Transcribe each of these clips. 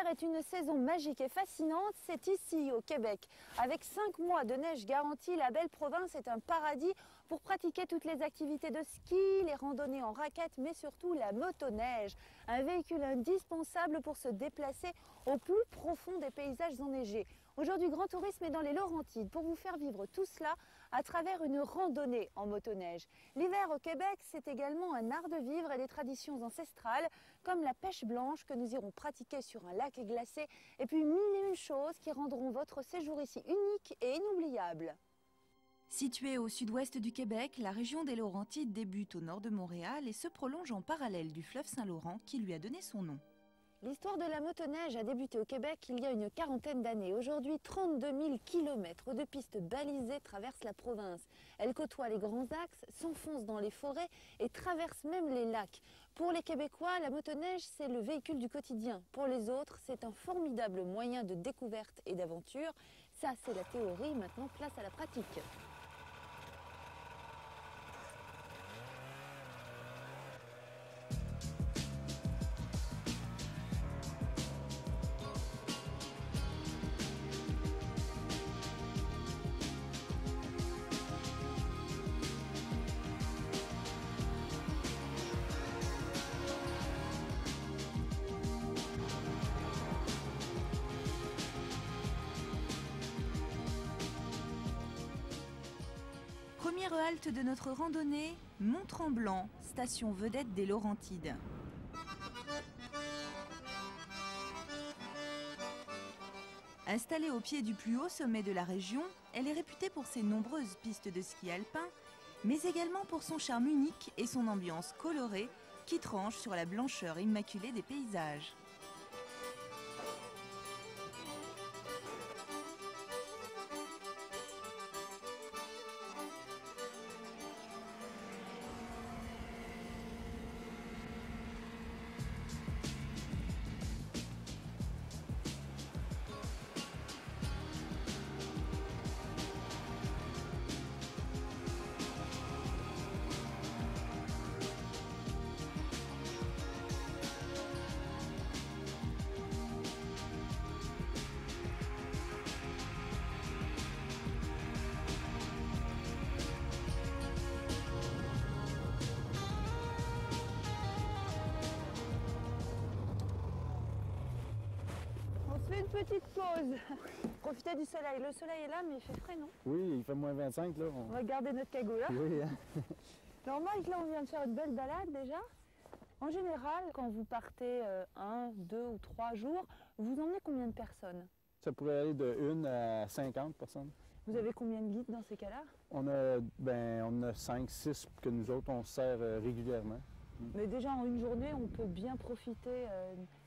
est une saison magique et fascinante, c'est ici au Québec. Avec 5 mois de neige garantie, la belle province est un paradis pour pratiquer toutes les activités de ski, les randonnées en raquettes, mais surtout la motoneige. Un véhicule indispensable pour se déplacer au plus profond des paysages enneigés. Aujourd'hui, Grand Tourisme est dans les Laurentides pour vous faire vivre tout cela à travers une randonnée en motoneige. L'hiver au Québec, c'est également un art de vivre et des traditions ancestrales comme la pêche blanche que nous irons pratiquer sur un lac glacé et puis mille et une choses qui rendront votre séjour ici unique et inoubliable. Située au sud-ouest du Québec, la région des Laurentides débute au nord de Montréal et se prolonge en parallèle du fleuve Saint-Laurent qui lui a donné son nom. L'histoire de la motoneige a débuté au Québec il y a une quarantaine d'années. Aujourd'hui, 32 000 km de pistes balisées traversent la province. Elle côtoie les grands axes, s'enfonce dans les forêts et traverse même les lacs. Pour les Québécois, la motoneige, c'est le véhicule du quotidien. Pour les autres, c'est un formidable moyen de découverte et d'aventure. Ça, c'est la théorie. Maintenant, place à la pratique. Première halte de notre randonnée, Mont-Tremblant, station vedette des Laurentides. Installée au pied du plus haut sommet de la région, elle est réputée pour ses nombreuses pistes de ski alpin, mais également pour son charme unique et son ambiance colorée qui tranche sur la blancheur immaculée des paysages. Petite pause. Profitez du soleil. Le soleil est là, mais il fait frais, non? Oui, il fait moins 25 là. On va garder notre cagoule. Hein? Oui, hein? Alors Mike, là on vient de faire une belle balade déjà. En général, quand vous partez 1, 2 ou 3 jours, vous emmenez combien de personnes? Ça pourrait aller de 1 à 50 personnes. Vous avez combien de guides dans ces cas-là? On a 5, 6 que nous autres on se sert régulièrement. Mais déjà en une journée, on peut bien profiter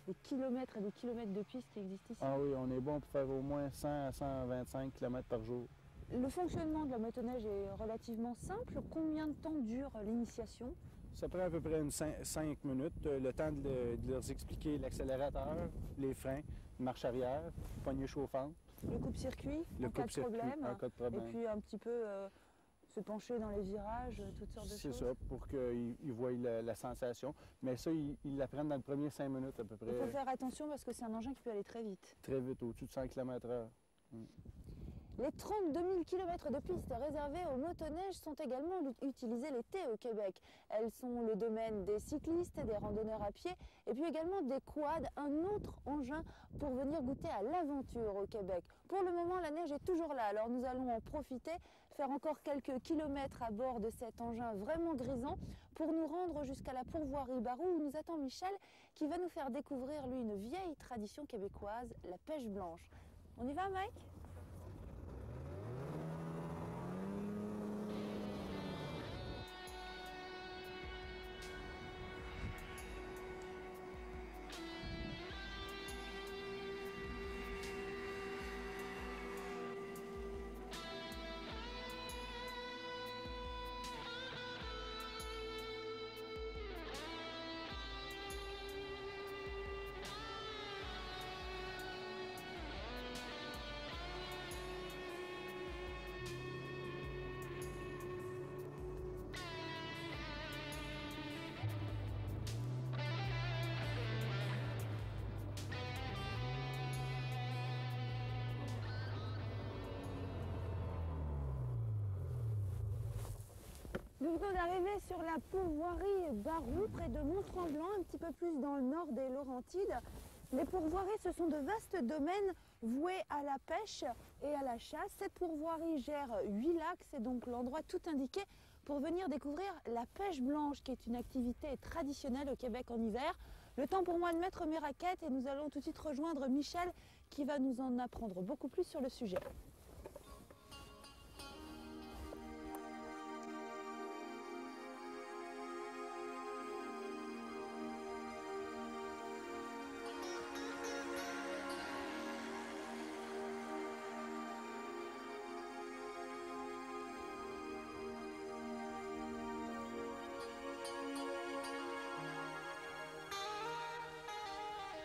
des kilomètres et des kilomètres de pistes qui existent ici. Ah oui, on est bon pour faire au moins 100 à 125 km par jour. Le fonctionnement de la motoneige est relativement simple. Combien de temps dure l'initiation? Ça prend à peu près 5 minutes, le temps de leur expliquer l'accélérateur, les freins, marche arrière, poignée chauffante. Le coupe-circuit en cas de problème. Et puis un petit peu se pencher dans les virages, toutes sortes de choses. C'est ça, pour qu'ils voient la sensation. Mais ça, ils l'apprennent dans les premières 5 minutes à peu près. Il faut faire attention parce que c'est un engin qui peut aller très vite. Très vite, au-dessus de 100 km/h. Les 32 000 km de pistes réservées aux motoneiges sont également utilisées l'été au Québec. Elles sont le domaine des cyclistes, des randonneurs à pied et puis également des quads, un autre engin pour venir goûter à l'aventure au Québec. Pour le moment, la neige est toujours là, alors nous allons en profiter, faire encore quelques kilomètres à bord de cet engin vraiment grisant pour nous rendre jusqu'à la pourvoirie Barou où nous attend Michel qui va nous faire découvrir, lui, une vieille tradition québécoise, la pêche blanche. On y va, Mike ? Nous venons d'arriver sur la pourvoirie Barou, près de Mont-Tremblant, un petit peu plus dans le nord des Laurentides. Les pourvoiries, ce sont de vastes domaines voués à la pêche et à la chasse. Cette pourvoirie gère 8 lacs, c'est donc l'endroit tout indiqué pour venir découvrir la pêche blanche, qui est une activité traditionnelle au Québec en hiver. Le temps pour moi de mettre mes raquettes et nous allons tout de suite rejoindre Michel qui va nous en apprendre beaucoup plus sur le sujet.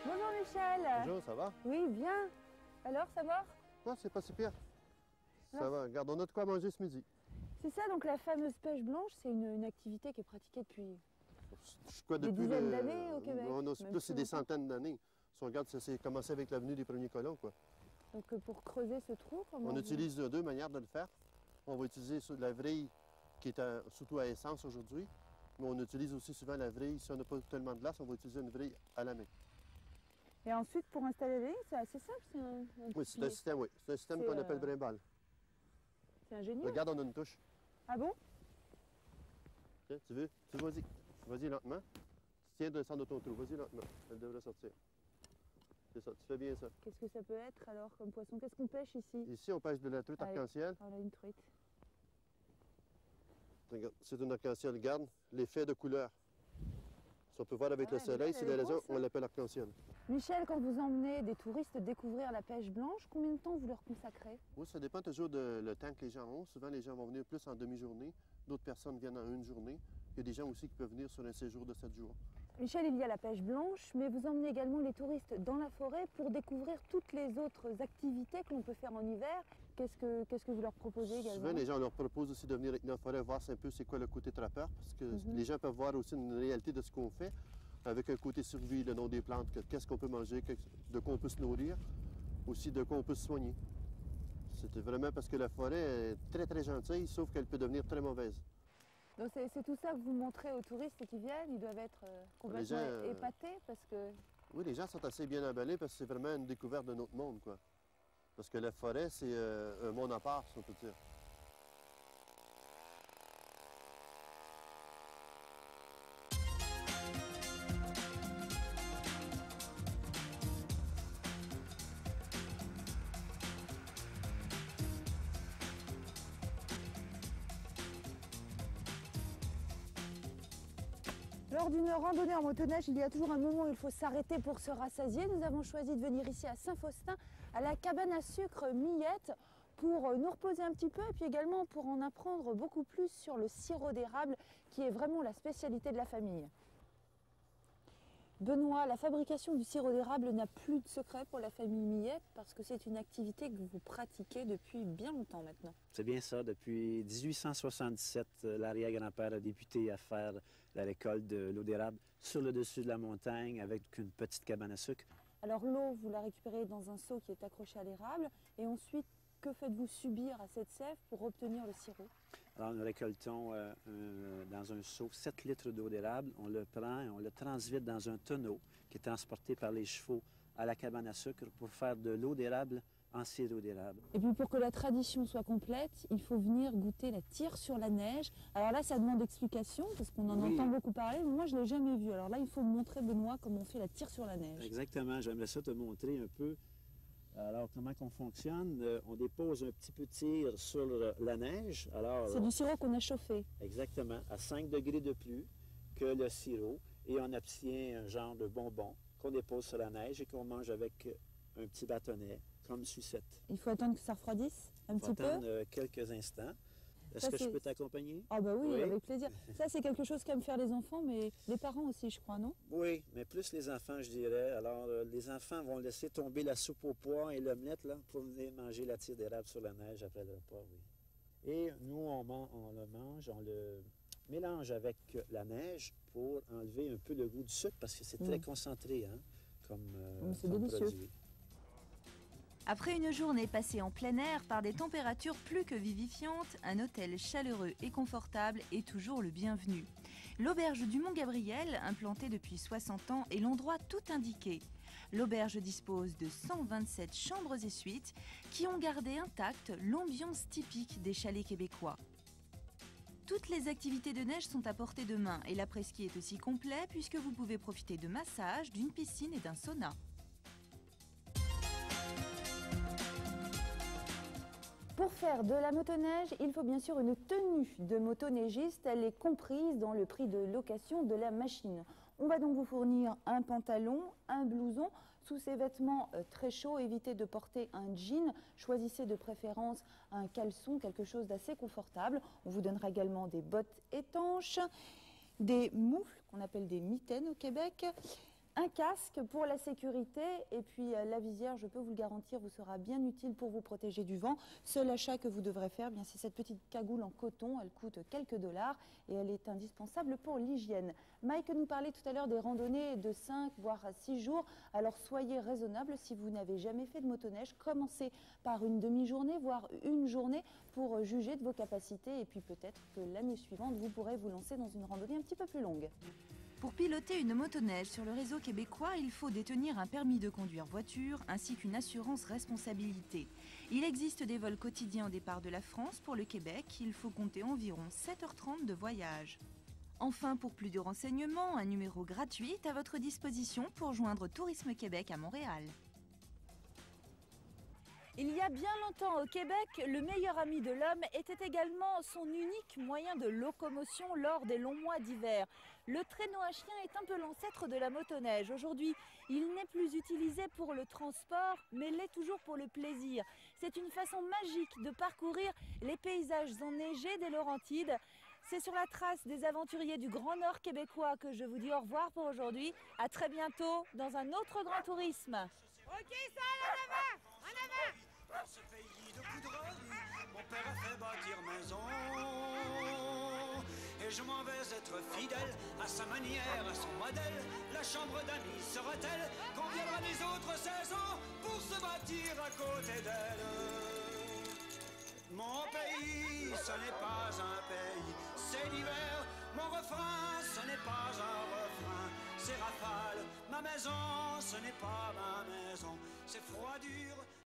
Bonjour Michel. Bonjour, ça va? Oui, bien. Alors, ça va? Non, c'est pas si pire. Ça Non. va. Regarde, on a de quoi manger ce midi. C'est ça, donc la fameuse pêche blanche, c'est une activité qui est pratiquée depuis... Je crois Des depuis dizaines d'années au Québec, Non, non, même plus c'est plus des longtemps. centaines d'années. Si on regarde, ça s'est commencé avec l'avenue des premiers colons, quoi. Donc pour creuser ce trou, comment On vous- utilise deux manières de le faire. On va utiliser de la vrille qui est surtout à essence aujourd'hui, mais on utilise aussi souvent la vrille. Si on n'a pas tellement de glace, on va utiliser une vrille à la main. Et ensuite, pour installer les lignes, c'est assez simple, c'est un Oui, petit c'est un pied. système, oui. C'est un système C'est, qu'on appelle brimballe. C'est ingénieux. Regarde, on a une touche. Ah bon? Tiens, tu veux? Vas-y. Vas-y lentement. Tiens, descends de ton trou. Vas-y lentement. Elle devrait sortir. C'est ça, tu fais bien ça. Qu'est-ce que ça peut être alors comme poisson? Qu'est-ce qu'on pêche ici? Ici, on pêche de la truite Allez. arc-en-ciel. Voilà une truite. Regarde, c'est une arc-en-ciel. Regarde l'effet de couleur. Si on peut voir avec Ah le ouais, soleil, regarde, c'est elle la est raison grosse, on hein. l'appelle arc-en-ciel. Michel, quand vous emmenez des touristes découvrir la pêche blanche, combien de temps vous leur consacrez? Oui, ça dépend toujours de le temps que les gens ont. Souvent, les gens vont venir plus en demi-journée. D'autres personnes viennent en une journée. Il y a des gens aussi qui peuvent venir sur un séjour de 7 jours. Michel, il y a la pêche blanche, mais vous emmenez également les touristes dans la forêt pour découvrir toutes les autres activités que l'on peut faire en hiver. Qu'est-ce que vous leur proposez également? Souvent, les gens leur proposent aussi de venir avec nous en forêt voir un peu c'est quoi le côté trappeur, parce que les gens peuvent voir aussi une réalité de ce qu'on fait, avec un côté survie, le nom des plantes, qu'est-ce qu'on peut manger, de quoi on peut se nourrir, aussi de quoi on peut se soigner. C'était vraiment parce que la forêt est très, très gentille, sauf qu'elle peut devenir très mauvaise. Donc c'est tout ça que vous montrez aux touristes qui viennent, ils doivent être complètement gens, épatés parce que... Oui, les gens sont assez bien emballés parce que c'est vraiment une découverte de notre monde, quoi. Parce que la forêt, c'est un monde à part, si on peut dire. Lors d'une randonnée en motoneige, il y a toujours un moment où il faut s'arrêter pour se rassasier. Nous avons choisi de venir ici à Saint-Faustin, à la cabane à sucre Millette, pour nous reposer un petit peu et puis également pour en apprendre beaucoup plus sur le sirop d'érable, qui est vraiment la spécialité de la famille. Benoît, la fabrication du sirop d'érable n'a plus de secret pour la famille Millette parce que c'est une activité que vous pratiquez depuis bien longtemps maintenant. C'est bien ça. Depuis 1877, l'arrière-grand-père a débuté à faire la récolte de l'eau d'érable sur le dessus de la montagne avec une petite cabane à sucre. Alors l'eau, vous la récupérez dans un seau qui est accroché à l'érable et ensuite, que faites-vous subir à cette sève pour obtenir le sirop? Alors, nous récoltons dans un seau 7 litres d'eau d'érable. On le prend et on le transvite dans un tonneau qui est transporté par les chevaux à la cabane à sucre pour faire de l'eau d'érable en sirop d'érable. Et puis pour que la tradition soit complète, il faut venir goûter la tire sur la neige. Alors là, ça demande explication parce qu'on en Oui. entend beaucoup parler, mais moi je ne l'ai jamais vu. Alors là, il faut me montrer, Benoît, comment on fait la tire sur la neige. Exactement. J'aimerais ça te montrer un peu. Alors, comment qu'on fonctionne? On dépose un petit peu de tire sur la neige. Alors, C'est du sirop qu'on a chauffé. exactement, à 5 degrés de plus que le sirop. Et on obtient un genre de bonbon qu'on dépose sur la neige et qu'on mange avec un petit bâtonnet, comme sucette. Il faut attendre que ça refroidisse un On va petit peu. attendre quelques instants. Est-ce Ça, que je c'est- peux t'accompagner? Ah bah oui, Oui. avec plaisir. Ça, c'est quelque chose qu'aiment faire les enfants, mais les parents aussi, je crois, non? Oui, mais plus les enfants, je dirais. Alors, les enfants vont laisser tomber la soupe aux pois et l'omelette là, pour venir manger la tire d'érable sur la neige après le repas, oui. Et nous, on le mange, on le mélange avec la neige pour enlever un peu le goût du sucre parce que c'est très concentré, hein, comme C'est comme délicieux. produit. Après une journée passée en plein air par des températures plus que vivifiantes, un hôtel chaleureux et confortable est toujours le bienvenu. L'auberge du Mont-Gabriel, implantée depuis 60 ans, est l'endroit tout indiqué. L'auberge dispose de 127 chambres et suites qui ont gardé intacte l'ambiance typique des chalets québécois. Toutes les activités de neige sont à portée de main et l'après-ski est aussi complet puisque vous pouvez profiter de massages, d'une piscine et d'un sauna. Pour faire de la motoneige, il faut bien sûr une tenue de motoneigiste. Elle est comprise dans le prix de location de la machine. On va donc vous fournir un pantalon, un blouson. Sous ces vêtements très chauds, évitez de porter un jean. Choisissez de préférence un caleçon, quelque chose d'assez confortable. On vous donnera également des bottes étanches, des moufles qu'on appelle des mitaines au Québec, un casque pour la sécurité et puis la visière, je peux vous le garantir, vous sera bien utile pour vous protéger du vent. Seul achat que vous devrez faire, bien c'est cette petite cagoule en coton, elle coûte quelques dollars et elle est indispensable pour l'hygiène. Mike nous parlait tout à l'heure des randonnées de 5 voire 6 jours, alors soyez raisonnable si vous n'avez jamais fait de motoneige, commencez par une demi-journée voire une journée pour juger de vos capacités et puis peut-être que l'année suivante vous pourrez vous lancer dans une randonnée un petit peu plus longue. Pour piloter une motoneige sur le réseau québécois, il faut détenir un permis de conduire voiture ainsi qu'une assurance responsabilité. Il existe des vols quotidiens au départ de la France. Pour le Québec, il faut compter environ 7h30 de voyage. Enfin, pour plus de renseignements, un numéro gratuit est à votre disposition pour joindre Tourisme Québec à Montréal. Il y a bien longtemps au Québec, le meilleur ami de l'homme était également son unique moyen de locomotion lors des longs mois d'hiver. Le traîneau à chien est un peu l'ancêtre de la motoneige. Aujourd'hui, il n'est plus utilisé pour le transport, mais l'est toujours pour le plaisir. C'est une façon magique de parcourir les paysages enneigés des Laurentides. C'est sur la trace des aventuriers du Grand Nord québécois que je vous dis au revoir pour aujourd'hui. À très bientôt dans un autre grand tourisme. Ok, ça, en avant! En avant! Dans ce pays de poudrerie, mon père a fait bâtir maison. Et je m'en vais être fidèle à sa manière, à son modèle. La chambre d'amis sera-t-elle qu'on viendra des autres saisons pour se bâtir à côté d'elle? Mon pays, ce n'est pas un pays, c'est l'hiver. Mon refrain, ce n'est pas un refrain, c'est rafale. Ma maison, ce n'est pas ma maison, c'est froid dur.